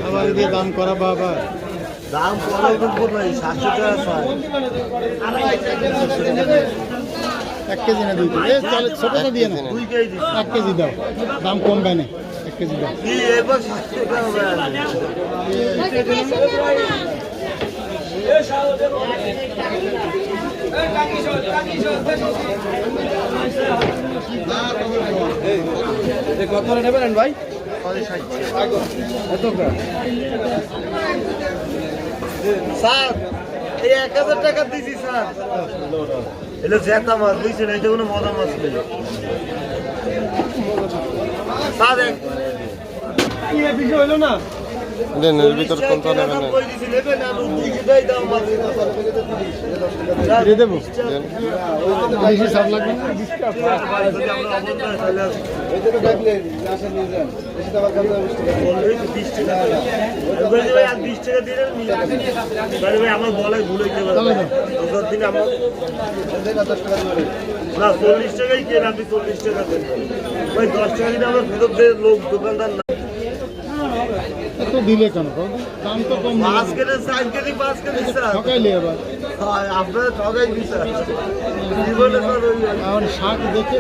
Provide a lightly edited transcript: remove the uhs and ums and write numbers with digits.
আবার দিয়ে দাম করা বাবা দাম করা নাই 700 টাকা এক কেজি না 2 কেজি চলে ছোটটা দিয়ে না 2 কেজি 1 কেজি দাও দাম কমবে না 1 কেজি দাও কি এবার 700 টাকা হবে কত নেবেন ভাই স্যার এই 1000 টাকা দিছি স্যার এটা জেতা মাছ বুঝছেন এটা কোনো মজা মাছ নেই স্যার কি বিষয় হলো না এর ভিতর কোনটা নেবেন দিয়ে দেবো বেশি সার লাগবে না আমার বলাই ভুলে গেলে দিন আমার না 40 টাকাই কেন আপনি 40 টাকা দেন ভাই 10 টাকা দিলে আমার ফেরত দেয় লোক দোকানদার না এত দিলে কেন দাম তো কম 5 কেজি 7 কেজি 5 কেজি স্যার ঠকাইলে এবার আপনারা ঠকাই দিচ্ছেন জীবনে স্যার শাক দেখে